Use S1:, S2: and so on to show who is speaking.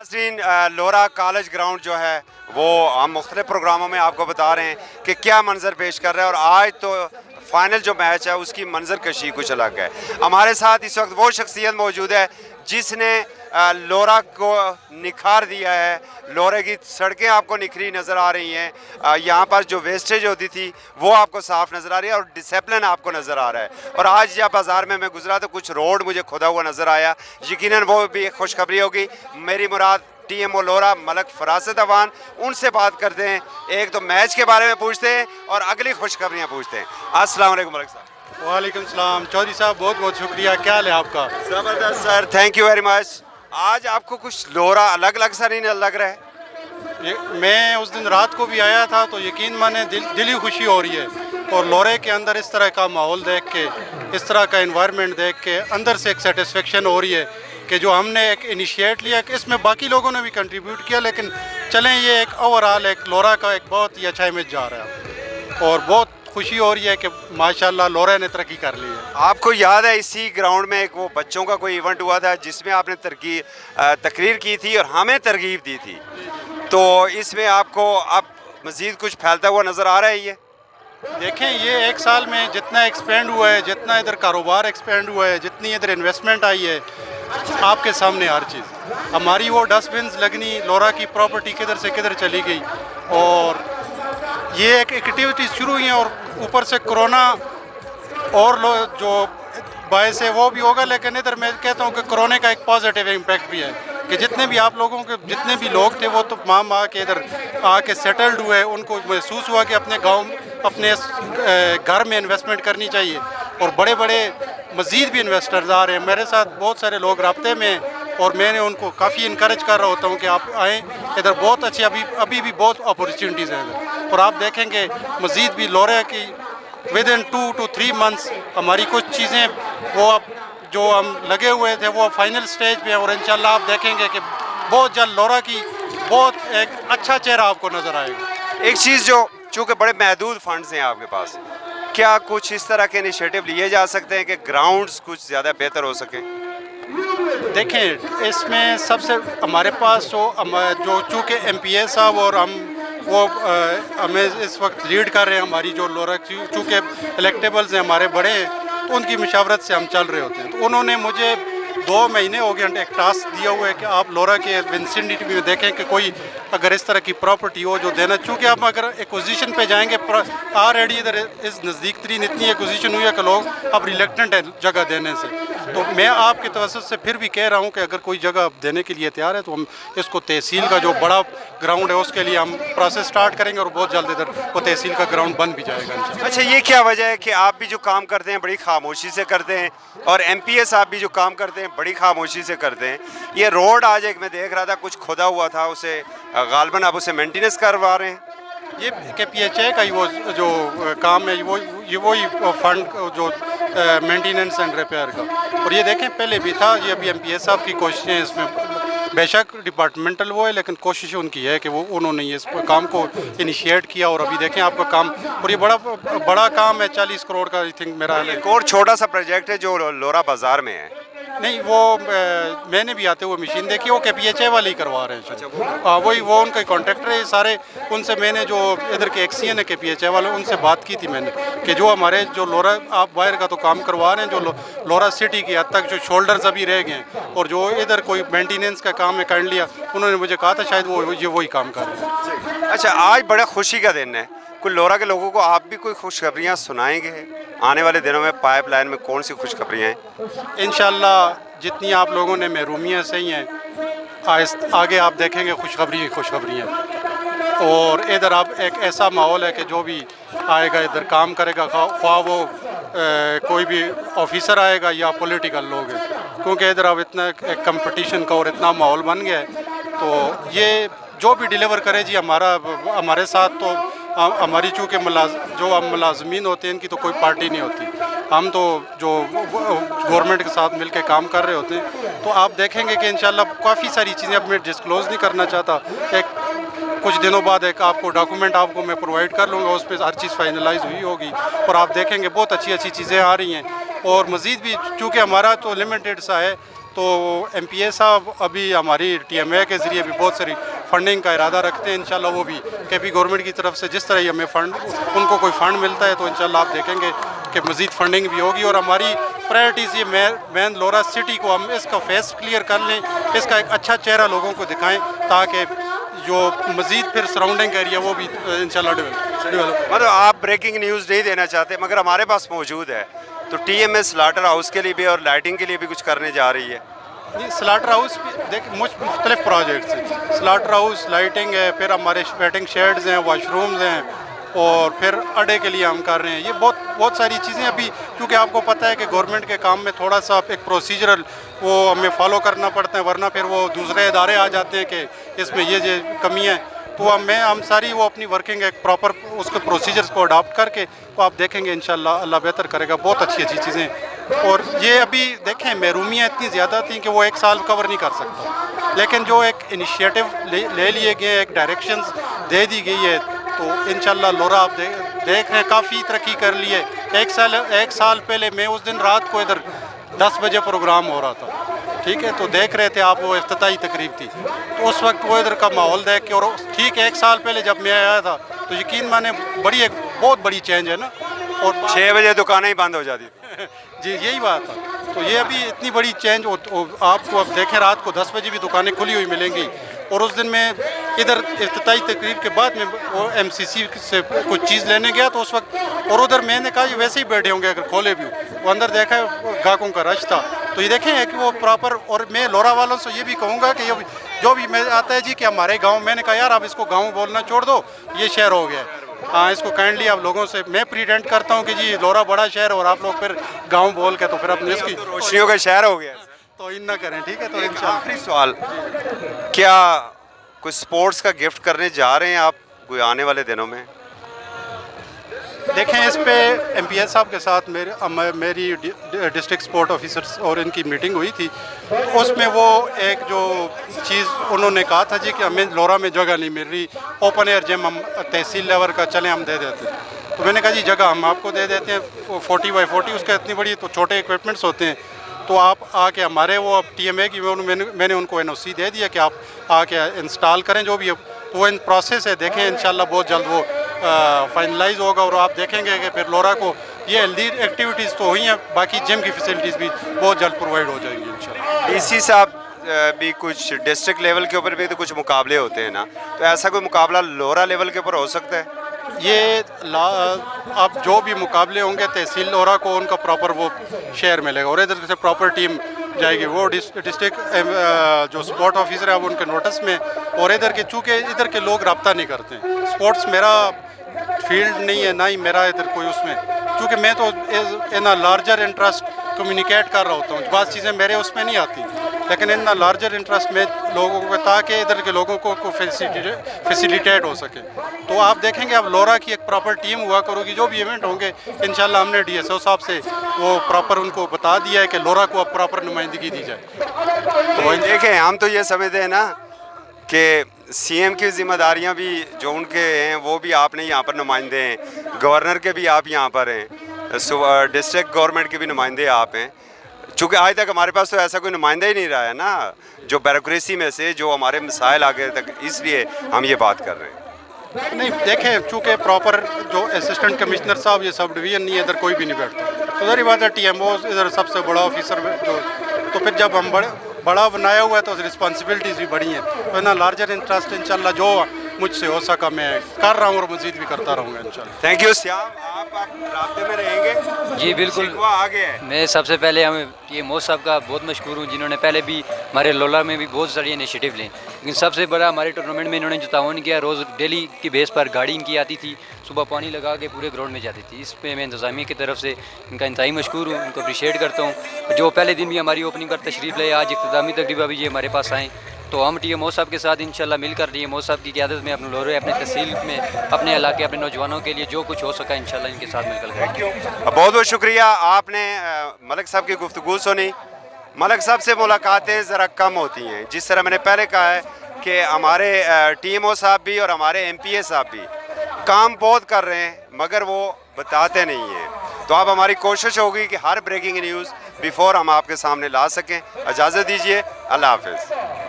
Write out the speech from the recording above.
S1: नाज़रीन, लोरा college ground जो है वो हम मुख्तलिफ प्रोग्रामों में आपको बता रहे हैं कि क्या मंजर पेश कर रहा है, और आज तो फाइनल जो मैच है उसकी मंजर कशी कुछ अलग है। हमारे साथ इस वक्त वो शख्सियत मौजूद है जिसने लोरा को निखार दिया है। लोरे की सड़कें आपको निखरी नज़र आ रही हैं, यहाँ पर जो वेस्टेज होती थी वो आपको साफ़ नज़र आ रही है और डिसिप्लिन आपको नज़र आ रहा है। और आज जब बाज़ार में मैं गुजरा तो कुछ रोड मुझे खुदा हुआ नज़र आया, यकीनन वो भी एक खुशखबरी होगी। मेरी मुराद टीएमओ लोरा मलिक फरासत अवान, उनसे बात करते हैं। एक तो मैच के बारे में पूछते हैं और अगली खुशखबरियाँ पूछते हैं। अस्सलाम वालेकुम मलिक साहब।
S2: वालेकुम सलाम चौधरी साहब, बहुत बहुत शुक्रिया। क्या हाल है आपका?
S1: ज़बरदस्त sir, thank you very much. आज आपको कुछ लोरा अलग अलग सा नहीं लग रहा है?
S2: मैं उस दिन रात को भी आया था तो यकीन माने दिली खुशी हो रही है, और लोरे के अंदर इस तरह का माहौल देख के, इस तरह का एनवायरनमेंट देख के अंदर से एक सेटिस्फेक्शन हो रही है कि जो हमने एक इनिशिएट लिया कि इसमें बाकी लोगों ने भी कंट्रीब्यूट किया, लेकिन चलें ये एक ओवरऑल एक लोरा का एक बहुत ही अच्छा इमेज जा रहा है और बहुत खुशी हो रही है कि माशाल्लाह लोरा ने तरक्की कर ली है।
S1: आपको याद है इसी ग्राउंड में एक वो बच्चों का कोई इवेंट हुआ था जिसमें आपने तकरीर की थी और हमें तरगीब दी थी, तो इसमें आपको अब मज़ीद कुछ फैलता हुआ नज़र आ रहा है? ये
S2: देखें, ये एक साल में जितना एक्सपेंड हुआ है, जितना इधर कारोबार एक्सपेंड हुआ है, जितनी इधर इन्वेस्टमेंट आई है, आपके सामने हर चीज़। हमारी वो डस्टबिन्स लगनी, लोरा की प्रॉपर्टी किधर से किधर चली गई, और ये एक एक्टिविटीज़ शुरू हुई हैं, और ऊपर से कोरोना और जो बायस है वो भी होगा। लेकिन इधर मैं कहता हूँ कि कोरोना का एक पॉजिटिव इम्पैक्ट भी है कि जितने भी आप लोगों के जितने भी लोग थे वो तो माम आके इधर आके सेटल्ड हुए, उनको महसूस हुआ कि अपने गांव अपने घर में इन्वेस्टमेंट करनी चाहिए, और बड़े बड़े मज़ीद भी इन्वेस्टर्स आ रहे हैं। मेरे साथ बहुत सारे लोग राब्ते में, और मैंने उनको काफ़ी इनकरेज कर रहा होता हूँ कि आप आएँ इधर, बहुत अच्छी अभी भी बहुत अपॉर्चुनिटीज़ हैं इधर। और आप देखेंगे मज़ीद भी लोरा की विद इन 2 to 3 मंथ्स हमारी कुछ चीज़ें वो अब जो हम लगे हुए थे वो फाइनल स्टेज पे हैं, और इंशाल्लाह आप देखेंगे कि बहुत जल्द लोरा की बहुत एक अच्छा चेहरा आपको नज़र आएगा।
S1: एक चीज़ जो चूँकि बड़े महदूद फंड्स हैं आपके पास, क्या कुछ इस तरह के इनिशिएटिव लिए जा सकते हैं कि ग्राउंड्स कुछ ज़्यादा बेहतर हो सकें?
S2: देखें, इसमें सबसे हमारे पास जो चूँकि MPA साहब और हम वो हमें इस वक्त लीड कर रहे हैं, हमारी जो लोरा चूँकि इलेक्टेबल्स हैं हमारे बड़े, तो उनकी मशावरत से हम चल रहे होते हैं। तो उन्होंने मुझे 2 महीने हो गए एक टास्क दिया हुआ है कि आप लोरा के विंसिनिटी में देखें कि कोई अगर इस तरह की प्रॉपर्टी हो जो देना, चूँकि आप अगर एक्विजिशन पे जाएंगे, ऑलरेडी इधर इस नज़दीक तरीन इतनी एक्विजिशन हुई है कि लोग अब रिलेक्टेंट है जगह देने से। तो मैं आपके तवज्जुह से फिर भी कह रहा हूँ कि अगर कोई जगह देने के लिए तैयार है तो हम इसको तहसील का जो बड़ा ग्राउंड है उसके लिए हम प्रोसेस स्टार्ट करेंगे, और बहुत जल्द इधर वो तहसील का ग्राउंड बन भी जाएगा।
S1: अच्छा, ये क्या वजह है कि आप भी जो काम करते हैं बड़ी खामोशी से करते हैं, और MPA साहब भी जो काम करते हैं बड़ी खामोशी से करते हैं? ये रोड आज एक मैं देख रहा था कुछ खुदा हुआ था, उसे गालबन आप उसे मेंटेनेंस करवा रहे हैं?
S2: ये KPHA का ही वो जो काम है वही फंड जो मेंटेनेंस एंड रिपेयर का, और ये देखें पहले भी था। ये अभी MPA साहब की कोशिशें इसमें, बेशक डिपार्टमेंटल वो है लेकिन कोशिश उनकी है कि वो उन्होंने इस काम को इनिशिएट किया, और अभी देखें आपका काम, और ये बड़ा काम है 40 करोड़ का, आई थिंक मेरा हाल है।
S1: एक और छोटा सा प्रोजेक्ट है जो लोरा बाज़ार में है।
S2: नहीं, वो मैंने भी आते हुए मशीन देखी, वो KPHA वाले ही करवा रहे हैं। हाँ, वही वो उनका कॉन्ट्रैक्टर है सारे। उनसे मैंने जो इधर के एक्सीएन है KPHA वाले, उनसे बात की थी मैंने कि जो हमारे जो लोरा आप बाहर का तो काम करवा रहे हैं, जो लोरा सिटी की हद तक जो शोल्डर्स अभी रह गए हैं, और जो इधर कोई मेंटेनेंस का काम है कर लिया, उन्होंने मुझे कहा था शायद वही काम कर रहे हैं।
S1: अच्छा, आज बड़ा खुशी का दिन है, कुछ लोरा के लोगों को आप भी कोई खुशखबरियाँ सुनाएंगे आने वाले दिनों में? पाइपलाइन में कौन सी खुशखबरियाँ हैं?
S2: इंशाल्लाह जितनी आप लोगों ने महरूमियाँ सही हैं, आगे आप देखेंगे खुशखबरियाँ, और इधर आप एक ऐसा माहौल है कि जो भी आएगा इधर काम करेगा, ख्वाह वो कोई भी ऑफिसर आएगा या पॉलिटिकल लोग हैं, क्योंकि इधर अब इतना एक कंपटीशन का और इतना माहौल बन गया है। तो ये जो भी डिलीवर करे जी हमारे साथ, तो हमारी चूँकि जो हम मुलाजमीन होते हैं इनकी तो कोई पार्टी नहीं होती, हम तो जो गवर्नमेंट के साथ मिलकर काम कर रहे होते हैं। तो आप देखेंगे कि इंशाल्लाह काफ़ी सारी चीज़ें अब मैं डिस्क्लोज़ नहीं करना चाहता, एक कुछ दिनों बाद एक आपको डॉक्यूमेंट आपको मैं प्रोवाइड कर लूँगा, उस पर हर चीज़ फाइनलाइज हुई होगी, और आप देखेंगे बहुत अच्छी अच्छी चीज़ें आ रही हैं। और मज़ीद भी चूँकि हमारा तो लिमिटेड सा है, तो MPA साहब अभी हमारी TMA के ज़रिए भी बहुत सारी फंडिंग का इरादा रखते हैं। इंशाल्लाह वो भी KP गवर्नमेंट की तरफ से जिस तरह ही हमें फ़ंड उनको कोई फ़ंड मिलता है तो इंशाल्लाह आप देखेंगे कि मज़ीद फंडिंग भी होगी। और हमारी प्रायोरिटीज़ ये मेन लोरा सिटी को हम इसका फेस क्लियर कर लें, इसका एक अच्छा चेहरा लोगों को दिखाएं ताकि जो मज़ीद फिर सराउंडिंग एरिया वो भी इंशाल्लाह डेवलप।
S1: मतलब आप ब्रेकिंग न्यूज़ नहीं देना चाहते मगर हमारे पास मौजूद है, तो TMA स्लाटर हाउस के लिए भी और लाइटिंग के लिए भी कुछ करने जा रही है।
S2: जी, स्लाटर हाउस भी देख मुख्तलिफ प्रोजेक्ट्स हैं। स्लाटर हाउस, लाइटिंग है, फिर हमारे वेटिंग शेड्स हैं, वाशरूम्स हैं, और फिर अड्डे के लिए हम कर रहे हैं। ये बहुत सारी चीज़ें अभी, क्योंकि आपको पता है कि गवर्नमेंट के काम में थोड़ा सा एक प्रोसीजरल वो हमें फॉलो करना पड़ता है, वरना फिर वो दूसरे इदारे आ जाते हैं कि इसमें ये कमी है। तो हम सारी वो अपनी वर्किंग एक प्रॉपर उसके प्रोसीजर्स को अडॉप्ट करके तो आप देखेंगे इंशाल्लाह अल्लाह बेहतर करेगा। बहुत अच्छी अच्छी चीज़ें। और ये अभी देखें महरूमियाँ इतनी ज़्यादा थी कि वो एक साल कवर नहीं कर सकता, लेकिन जो एक इनिशिएटिव ले लिए गए, एक डायरेक्शंस दे दी गई है, तो इंशाल्लाह लोरा आप देख रहे हैं काफ़ी तरक्की कर ली है। एक साल पहले मैं उस दिन रात को इधर 10 बजे प्रोग्राम हो रहा था, ठीक है, तो देख रहे थे आप वो इफ्तिताई तकरीब थी, तो उस वक्त वो इधर का माहौल देख के, और ठीक है 1 साल पहले जब मैं आया था तो यकीन माने एक बहुत बड़ी चेंज है ना। और
S1: 6 बजे दुकानें ही बंद हो जाती
S2: जी यही बात है। तो ये अभी इतनी बड़ी चेंज आपको अब देखें रात को 10 बजे भी दुकानें खुली हुई मिलेंगी। और उस दिन मैं इधर इफ्तिताई तकरीब के बाद में वो MCC से कुछ चीज़ लेने गया तो उस वक्त, और उधर मैंने कहा ये वैसे ही बैठे होंगे अगर खोले भी वो अंदर देखा ग्राहकों का रश था। तो ये देखें कि वो प्रॉपर। और मैं लोरा वालों से ये भी कहूँगा कि ये जो भी मैं आता है जी कि हमारे गाँव, मैंने कहा यार आप इसको गाँव बोलना छोड़ दो, ये शहर हो गया है। हाँ, इसको काइंडली आप लोगों से मैं प्रीटेंड करता हूँ कि जी लोरा बड़ा शहर और आप लोग फिर गाँव बोल के तो फिर अपने इसकी
S1: रोशनियों का शहर हो गया।
S2: तो इन ना करें, ठीक है। तो
S1: एक आखिरी सवाल, क्या कुछ स्पोर्ट्स का गिफ्ट करने जा रहे हैं आप कोई आने वाले दिनों में?
S2: देखें इस पे MPS साहब के साथ मेरी डिस्ट्रिक्ट स्पोर्ट ऑफिसर्स और इनकी मीटिंग हुई थी। तो उसमें वो एक जो चीज़ उन्होंने कहा था जी कि हमें लोरा में जगह नहीं मिल रही, ओपन एयर जिम हम तहसील लेवल का चले हम दे देते हैं। तो मैंने कहा जी जगह हम आपको दे देते हैं 40x40, उसका इतनी बड़ी तो छोटे इक्विपमेंट्स होते हैं, तो आप आके हमारे वो अब TMA की मैंने उनको NOC दे दिया कि आप आके इंस्टॉल करें जो भी है। तो वो इन प्रोसेस है, देखें इंशाल्लाह बहुत जल्द वो फाइनलाइज होगा और आप देखेंगे कि फिर लोरा को ये हेल्दी एक्टिविटीज़ तो हुई हैं, बाकी जिम की फैसिलिटीज़ भी बहुत जल्द प्रोवाइड हो जाएंगी इंशाल्लाह।
S1: DC साहब भी कुछ डिस्ट्रिक्ट लेवल के ऊपर भी तो कुछ मुकाबले होते हैं ना, तो ऐसा कोई मुकाबला लोरा लेवल के ऊपर हो सकता है?
S2: ये अब जो भी मुकाबले होंगे तहसील लोरा को उनका प्रॉपर वो शेयर मिलेगा और इधर से प्रॉपर टीम जाएगी। वो डिस्ट्रिक्ट जो स्पोर्ट ऑफिसर है वो उनके नोटिस में, और इधर के चूँकि इधर के लोग रब्ता नहीं करते हैं, स्पोर्ट्स मेरा फील्ड नहीं है ना ही मेरा इधर कोई उसमें, क्योंकि मैं तो इन लार्जर इंटरेस्ट कम्युनिकेट कर रहा होता हूँ, बात चीज़ें मेरे उसमें नहीं आती, लेकिन इन लार्जर इंटरेस्ट में लोगों को ताकि इधर के लोगों को फैसिलिटेट हो सके। तो आप देखेंगे अब लोरा की एक प्रॉपर टीम हुआ करोगी, जो भी इवेंट होंगे इंशाल्लाह हमने DSO साहब से वो प्रॉपर उनको बता दिया है कि लोरा को अब प्रॉपर नुमाइंदगी दी जाए।
S1: तो देखें हम तो ये समझते हैं ना कि CM की जिम्मेदारियां भी जो उनके हैं वो भी आपने यहाँ पर नुमाइंदे हैं, गवर्नर के भी आप यहाँ पर हैं, डिस्ट्रिक्ट गवर्नमेंट के भी नुमाइंदे आप हैं। चूँकि आज तक हमारे पास तो ऐसा कोई नुमाइंदा ही नहीं रहा है ना जो ब्यूरोक्रेसी में से जो हमारे मसाइल आगे तक, इसलिए हम ये बात कर रहे हैं।
S2: नहीं देखें चूँकि प्रॉपर जो असिस्टेंट कमिश्नर साहब ये सब डिवीज़न नहीं है, इधर कोई भी नहीं बैठता, तो उधर ही बात है TMO इधर सबसे बड़ा ऑफिसर जो, तो फिर जब हम बड़ा बनाया हुआ है तो रिस्पॉन्सिबिलिटीज़ भी बड़ी हैं, तो ना लार्जर इंटरेस्ट इंशाल्लाह जो मुझसे हो सका मैं कर रहा हूँ और मज़ीद भी करता रहूँगा इंशाल्लाह।
S1: थैंक यू श्याम, आप रास्ते में रहेंगे?
S3: जी बिल्कुल,
S1: आगे है।
S3: मैं सबसे पहले ये मोस्ट साहब का बहुत मशहूर हूँ जिन्होंने पहले भी हमारे लोला में भी बहुत सारी इनिशिएटिव लें, लेकिन सबसे बड़ा हमारे टूर्नामेंट में इन्होंने जो ताउन किया, रोज़ डेली की बेस पर गाड़ी इनकी आती थी, सुबह पानी लगा के पूरे ग्राउंड में जाती थी। इस पे मैं इंतज़ामिया की तरफ से इनका इंतहाई मशहूर हूँ, इनको अप्रिशिएट करता हूँ। जो पहले दिन भी हमारी ओपनिंग पर तशरीफ़ ले, आज इख्तितामी तकरीबा भी ये हमारे पास आएँ, तो हम TMO साहब के साथ इंशाल्लाह मिलकर TMO साहब की क़यादत में अपने लोरे, अपने तहसील में, अपने इलाके, अपने नौजवानों के लिए जो कुछ हो सका इंशाल्लाह इनके साथ मिलकर करेंगे।
S1: बहुत बहुत शुक्रिया, आपने मलिक साहब की गुफ्तगू सुनी। मलिक साहब से मुलाकातें ज़रा कम होती हैं, जिस तरह मैंने पहले कहा है कि हमारे TMO साहब भी और हमारे MPA साहब भी काम बहुत कर रहे हैं मगर वो बताते नहीं हैं। तो अब हमारी कोशिश होगी कि हर ब्रेकिंग न्यूज़ बिफोर हम आपके सामने ला सकें। इजाज़त दीजिए, अल्लाह हाफिज़।